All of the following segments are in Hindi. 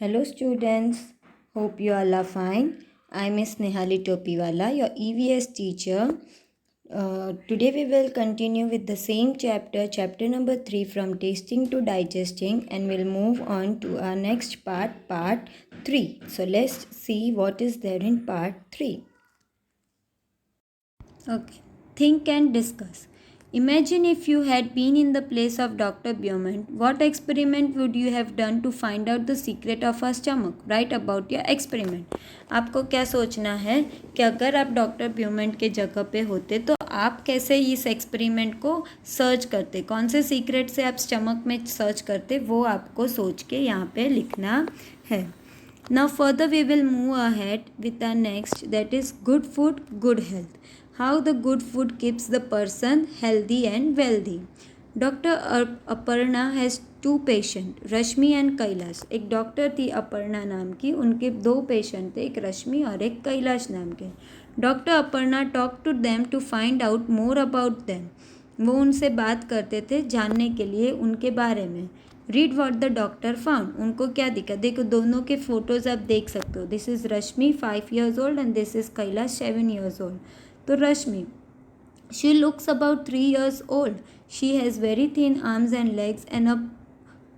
Hello students, hope you all are fine. I am Miss Nehali Topiwala, your EVS teacher. Today we will continue with the same chapter number 3 from tasting to digesting, and we'll move on to our next part 3. So let's see what is there in part 3. Okay, think and discuss. Imagine if you had been in the place of Dr. Beaumont, what experiment would you have done to find out the secret of our stomach? Write about your experiment. आपको क्या सोचना है कि अगर आप डॉक्टर ब्यूमेंट के जगह पे होते तो आप कैसे इस एक्सपेरिमेंट को सर्च करते, कौन से सीक्रेट से आप स्टमक में सर्च करते, वो आपको सोच के यहाँ पे लिखना है. Now further we will move ahead with our next, that is good food, good health. How the good food keeps the person healthy and wealthy. Dr. Aparna has two patients, Rashmi and Kailash. एक डॉक्टर थी अपर्णा नाम की, उनके दो पेशेंट थे, एक रश्मि और एक कैलाश नाम के. Doctor Aparna talk to them to find out more about them. वो उनसे बात करते थे जानने के लिए उनके बारे में. Read what the doctor found. उनको क्या दिखा, देखो दोनों के फोटोज आप देख सकते हो. This is Rashmi 5 years old and this is Kailash 7 years old. तो Rashmi, she looks about 3 years old. She has very thin arms and legs and a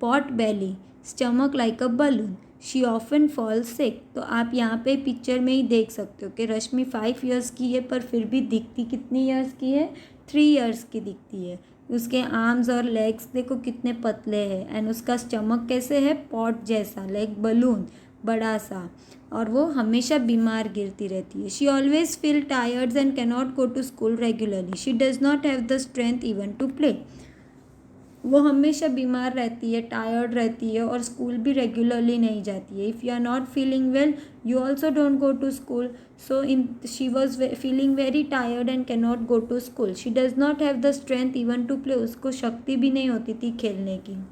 pot belly, stomach like a balloon. She often fall sick. तो आप यहाँ पे पिक्चर में ही देख सकते हो कि रश्मि 5 years की है, पर फिर भी दिखती कितनी ईयर्स की है, 3 years की दिखती है. उसके आर्म्स और लेग्स देखो कितने पतले हैं, एंड उसका स्टमक कैसे है, पॉट जैसा, लाइक बलून, बड़ा सा. और वो हमेशा बीमार गिरती रहती है. She always feel tired and cannot go to school regularly. She does not have the strength even to play. वो हमेशा बीमार रहती है, टायर्ड रहती है और स्कूल भी रेगुलरली नहीं जाती है. If you are not feeling well you also don't go to school. So she was feeling very tired and can not go to school. She does not have the strength even to play. उसको शक्ति भी नहीं होती थी खेलने की.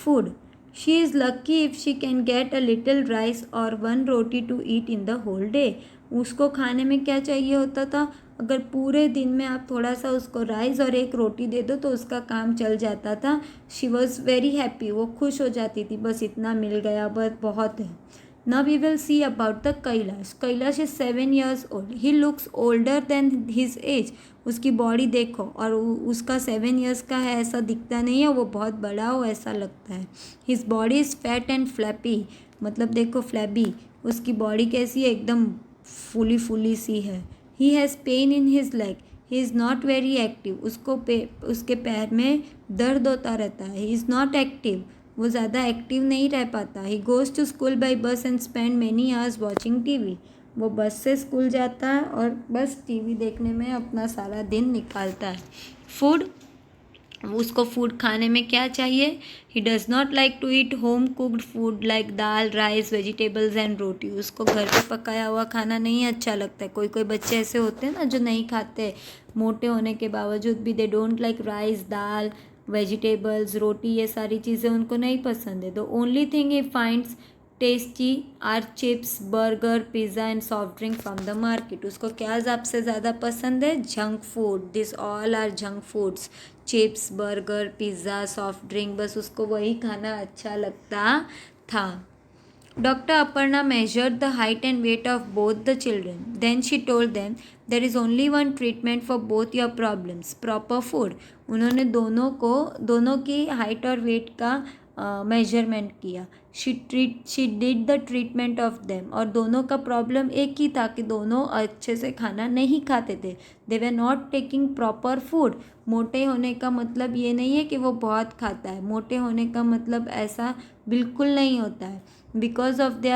Food, she is lucky if she can get a little rice और 1 roti to eat in the whole day. उसको खाने में क्या चाहिए होता था, अगर पूरे दिन में आप थोड़ा सा उसको राइस और एक रोटी दे दो तो उसका काम चल जाता था. शी वॉज़ वेरी हैप्पी, वो खुश हो जाती थी, बस इतना मिल गया बस बहुत है. Now we will see about the Kailash. Kailash is 7 years old. He looks older than his age. उसकी बॉडी देखो, और उसका 7 years का है ऐसा दिखता नहीं है, वो बहुत बड़ा हो ऐसा लगता है. His body is fat and flappy. मतलब देखो फ्लैबी, उसकी बॉडी कैसी है, एकदम फूली फूली सी है. He has pain in his leg. He is not very active. उसके पैर में दर्द होता रहता है. He is not active. वो ज़्यादा एक्टिव नहीं रह पाता. He goes to school by bus and spend many hours watching TV. वो बस से स्कूल जाता है और बस टीवी देखने में अपना सारा दिन निकालता है. फूड, उसको फूड खाने में क्या चाहिए, he does not like to eat home cooked food like dal, rice, vegetables and roti. उसको घर पे पकाया हुआ खाना नहीं अच्छा लगता है. कोई कोई बच्चे ऐसे होते हैं ना जो नहीं खाते, मोटे होने के बावजूद भी they don't like rice, dal, vegetables, roti, ये सारी चीज़ें उनको नहीं पसंद है. The only thing he finds tasty are chips, burger, pizza and soft drink from the market. उसको क्या सबसे ज़्यादा पसंद है, junk food. This all are junk foods. Chips, burger, pizza, soft drink, बस उसको वही खाना अच्छा लगता था. Dr. Aparna measured the height and weight of both the children. Then she told them, there is only one treatment for both your problems, proper food. उन्होंने दोनों की हाइट और वेट का मेजरमेंट किया. She did the treatment of them. और दोनों का प्रॉब्लम एक ही था कि दोनों अच्छे से खाना नहीं खाते थे. They were not taking proper food. मोटे होने का मतलब ये नहीं है कि वो बहुत खाता है. मोटे होने का मतलब ऐसा बिल्कुल नहीं होता है. Because of they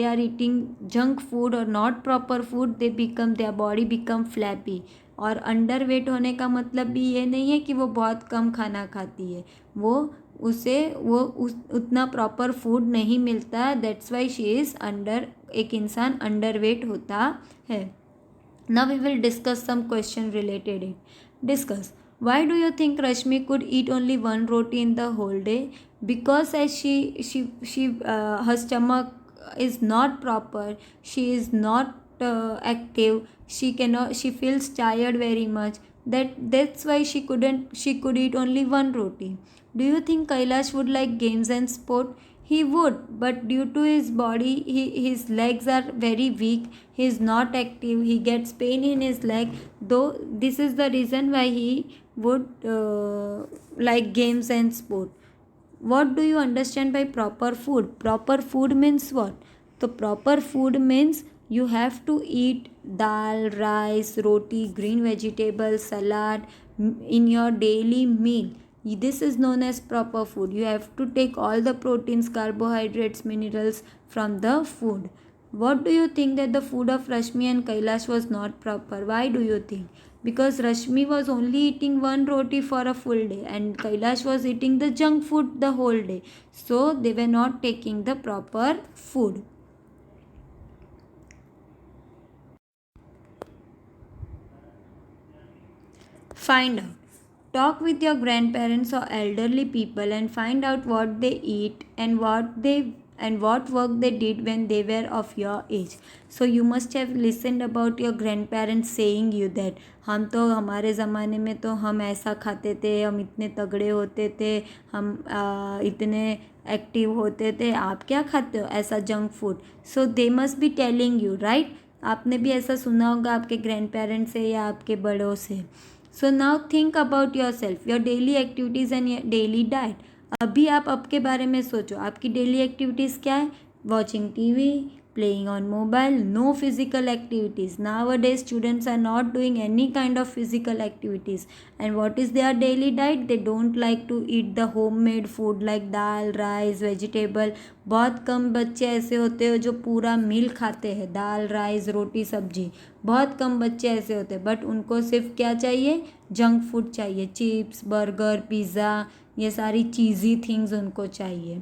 are eating junk food or not proper food, their body become flappy. और अंडर वेट होने का मतलब भी ये नहीं है कि वो बहुत कम खाना खाती है, वो उतना प्रॉपर फूड नहीं मिलता. That's why she is under. एक इंसान अंडर वेट होता है. Now we will discuss some question related it. Discuss. Why do you think Rashmi could eat only 1 roti in the whole day? Because as her stomach is not proper, she is not active. She feels tired very much. That's why she could eat only 1 roti. Do you think Kailash would like games and sport? He would, but due to his body, his legs are very weak. He is not active. He gets pain in his leg. Though this is the reason why he would like games and sport. What do you understand by proper food? Proper food means what? So proper food means you have to eat dal, rice, roti, green vegetables, salad in your daily meal. This is known as proper food. You have to take all the proteins, carbohydrates, minerals from the food. What do you think that the food of Rashmi and Kailash was not proper? Why do you think? Because Rashmi was only eating one roti for a full day and Kailash was eating the junk food the whole day. So they were not taking the proper food. Find out. Talk with your grandparents or elderly people and find out what they eat and what work they did when they were of your age. So you must have listened about your grandparents saying you that हम तो हमारे ज़माने में तो हम ऐसा खाते थे, हम इतने तगड़े होते थे, हम इतने एक्टिव होते थे, आप क्या खाते हो ऐसा junk food. So they must be telling you right. आपने भी ऐसा सुना होगा आपके ग्रैंड पेरेंट्स से या आपके बड़ों से. So now think about your self, your daily activities and your daily diet. अभी आप आपके बारे में सोचो, आपकी डेली एक्टिविटीज़ क्या है? Watching TV, playing on mobile, no physical activities. Nowadays students are not doing any kind of physical activities. And what is their daily diet? They don't like to eat the homemade food like dal, rice, vegetable. बहुत कम बच्चे ऐसे होते हैं जो पूरा मील खाते हैं, दाल, राइस, रोटी, सब्जी. बहुत कम बच्चे ऐसे होते हैं, बट उनको सिर्फ क्या चाहिए? जंक फूड चाहिए. चिप्स, बर्गर, पिज़्ज़ा, ये सारी चीज़ी थिंग्स उनको चाहिए.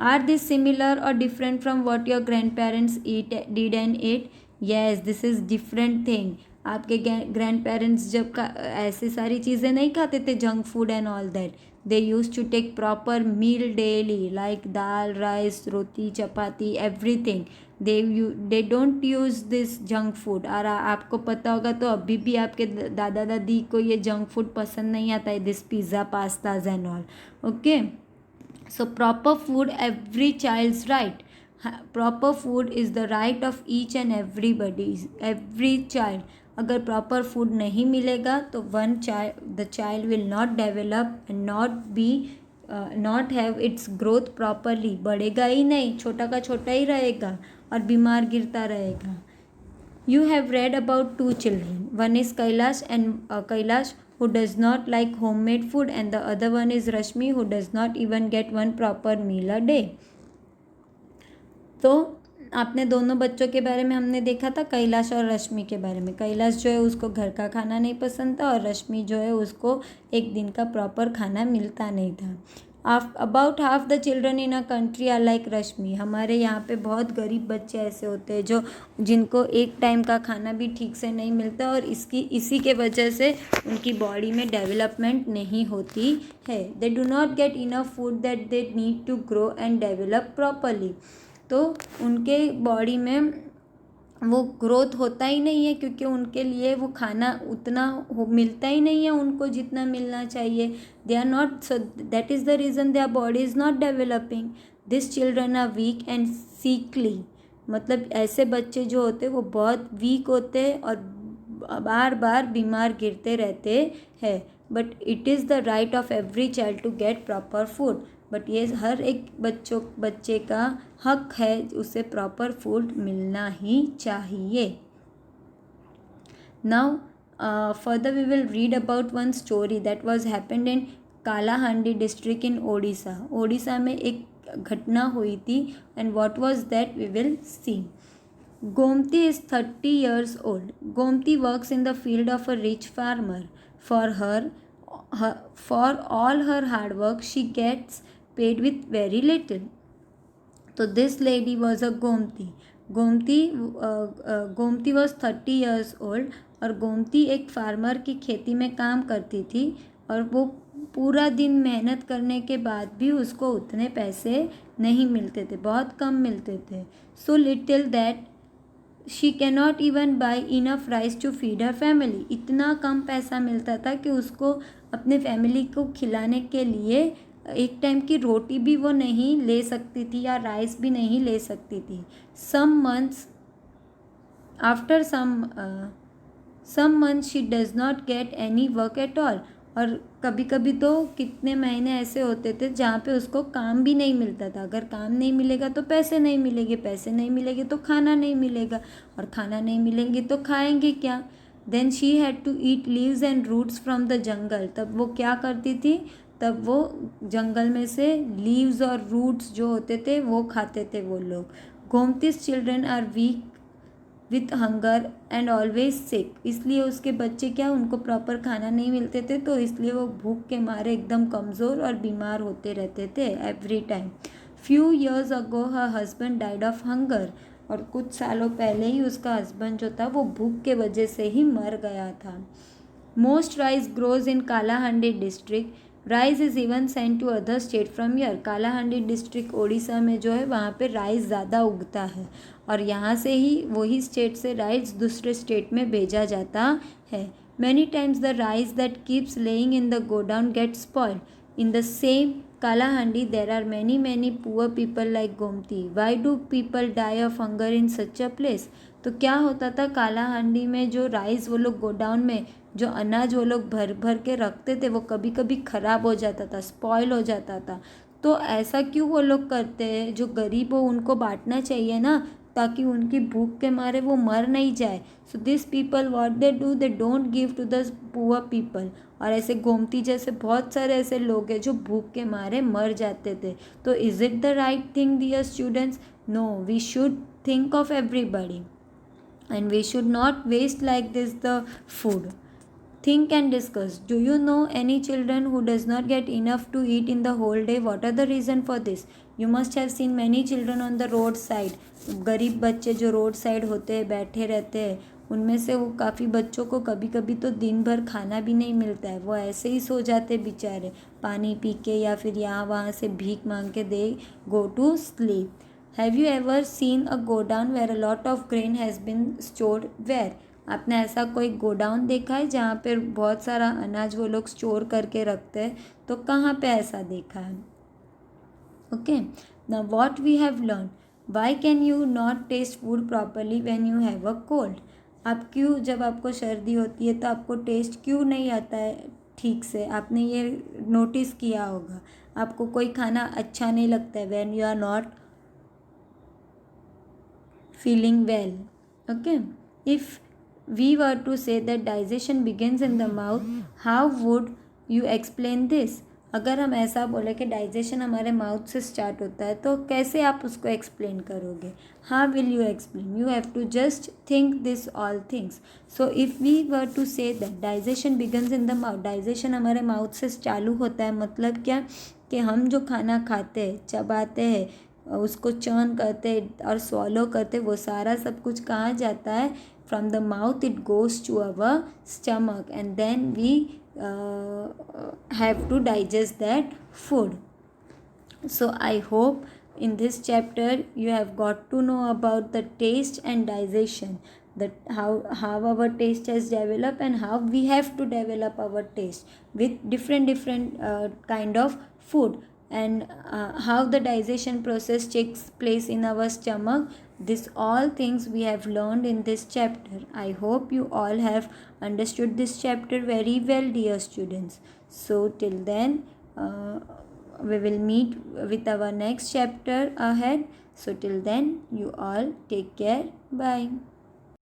Are these similar or different from what your grandparents did and ate? Yes, this is different thing. आपके ग्रैंड पेरेंट्स जब का ऐसे सारी चीज़ें नहीं खाते थे, junk food and all that. They use to take proper meal daily like dal, rice, roti, chapati, everything. They don't use this junk food. और आपको पता होगा तो अभी भी आपके दादा दादी को ये जंक फूड पसंद नहीं आता है, this pizza, pastas and all. Okay. So proper food, every child's right. Proper food is the right of each and everybody, every child. अगर proper food नहीं मिलेगा तो the child will not develop and not have its growth properly. बढ़ेगा ही नहीं, छोटा का छोटा ही रहेगा और बीमार गिरता रहेगा. You have read about two children. One is Kailash who does not like homemade food, and the other one is Rashmi who does not even get one proper meal a day. तो आपने दोनों बच्चों के बारे में हमने देखा था, कैलाश और रश्मि के बारे में. कैलाश जो है उसको घर का खाना नहीं पसंद था और रश्मि जो है उसको एक दिन का प्रॉपर खाना मिलता नहीं था. About half the children in a country are like Rashmi. हमारे यहाँ पे बहुत गरीब बच्चे ऐसे होते हैं जिनको एक टाइम का खाना भी ठीक से नहीं मिलता और इसी के वजह से उनकी बॉडी में डेवलपमेंट नहीं होती है. They do not get enough food that they need to grow and develop properly. तो उनके बॉडी में वो ग्रोथ होता ही नहीं है क्योंकि उनके लिए वो खाना उतना मिलता ही नहीं है उनको जितना मिलना चाहिए. They are not, so that is the reason their body is not developing. This children are weak and sickly. मतलब ऐसे बच्चे जो होते हैं वो बहुत वीक होते हैं और बार बार बीमार गिरते रहते हैं. But it is the right of every child to get proper food. But ये हर एक बच्चे का हक है, उसे प्रॉपर फूड मिलना ही चाहिए. Now further we will read about one story that was happened in Kalahandi district in Odisha. Odisha में एक घटना हुई थी and what was that we will see. Gomati is 30 years old. Gomti works in the field of a rich farmer. For all her hard work, she gets paid with very little. So this lady was a Gomti. Gomti was 30 years old और गोमती एक फार्मर की खेती में काम करती थी और वो पूरा दिन मेहनत करने के बाद भी उसको उतने पैसे नहीं मिलते थे, बहुत कम मिलते थे. So little that she cannot even buy enough rice to feed her family. इतना कम पैसा मिलता था कि उसको अपने फैमिली को खिलाने के लिए एक टाइम की रोटी भी वो नहीं ले सकती थी या राइस भी नहीं ले सकती थी. Some months after some month she does not get any work at all. और कभी कभी तो कितने महीने ऐसे होते थे जहाँ पे उसको काम भी नहीं मिलता था. अगर काम नहीं मिलेगा तो पैसे नहीं मिलेंगे, पैसे नहीं मिलेंगे तो खाना नहीं मिलेगा, और खाना नहीं मिलेंगे तो खाएंगे क्या. Then she had to eat leaves and roots from the jungle. तब वो क्या करती थी, तब वो जंगल में से लीव्स और रूट्स जो होते थे वो खाते थे वो लोग. Gomti's children are weak with hunger and always sick. इसलिए उसके बच्चे क्या, उनको प्रॉपर खाना नहीं मिलते थे तो इसलिए वो भूख के मारे एकदम कमज़ोर और बीमार होते रहते थे every time. Few years ago her husband died of hunger. और कुछ सालों पहले ही उसका हस्बैंड जो था वो भूख के वजह से ही मर गया था. Most rice grows in Kalahandi district. Rice is even send to other state from year. Kalahandi district Odisha में जो है वहाँ पे राइस ज़्यादा उगता है, और यहाँ से ही वही स्टेट से राइस दूसरे स्टेट में भेजा जाता है. Many times the rice that keeps laying in the godown gate spoiled. In the same Kalahandi there are many poor people like Gomti. Why do people die of hunger in such a place? तो क्या होता था कालाहांडी में, जो राइस वो लोग गोडाउन में जो अनाज वो लोग भर भर के रखते थे वो कभी कभी ख़राब हो जाता था, स्पॉइल हो जाता था. तो ऐसा क्यों वो लोग करते हैं? जो गरीब हो उनको बांटना चाहिए ना, ताकि उनकी भूख के मारे वो मर नहीं जाए. So this people what they do, they don't give to the poor people. और ऐसे गोमती जैसे बहुत सारे ऐसे लोग हैं जो भूख के मारे मर जाते थे. तो is it the right thing dear students? No, we should think of everybody and we should not waste like this the food. Think and discuss. Do you know any children who does not get enough to eat in the whole day? What are the reason for this? You must have seen many children on the road side. गरीब बच्चे जो रोड साइड होते हैं, बैठे रहते हैं, उनमें से वो काफ़ी बच्चों को कभी कभी तो दिन भर खाना भी नहीं मिलता है. वो ऐसे ही सो जाते बेचारे, पानी पी के या फिर यहाँ वहाँ से भीख मांग के they go to sleep. Have you ever seen a godown where a lot of grain has been stored? Where? आपने ऐसा कोई गोडाउन देखा है जहाँ पर बहुत सारा अनाज वो लोग स्टोर करके रखते हैं? तो कहाँ पे ऐसा देखा है? Okay, now what we have learn. Why can you not taste food properly when you have a cold. आप क्यों, जब आपको सर्दी होती है तो आपको टेस्ट क्यों नहीं आता है ठीक से? आपने ये नोटिस किया होगा. आपको कोई खाना अच्छा नहीं लगता है when you are not feeling well. Okay, if we were to say that digestion begins in the mouth, how would you explain this? अगर हम ऐसा बोले कि डाइजेशन हमारे माउथ से स्टार्ट होता है तो कैसे आप उसको एक्सप्लेन करोगे? How will you explain? You have to just think this all things. So if we were to say that digestion begins in the mouth, digestion हमारे माउथ से चालू होता है, मतलब क्या कि हम जो खाना खाते हैं, चबाते हैं, उसको चर्न करते और स्वॉलो करते, वो सारा सब कुछ कहाँ जाता है? From the mouth it goes to our stomach and then we have to digest that food. So I hope in this chapter you have got to know about the taste and digestion, that how our taste has developed and how we have to develop our taste with different kind of food, and how the digestion process takes place in our stomach. This all things we have learned in this chapter. I hope you all have understood this chapter very well, dear students. So till then, we will meet with our next chapter ahead. So till then, you all take care. Bye.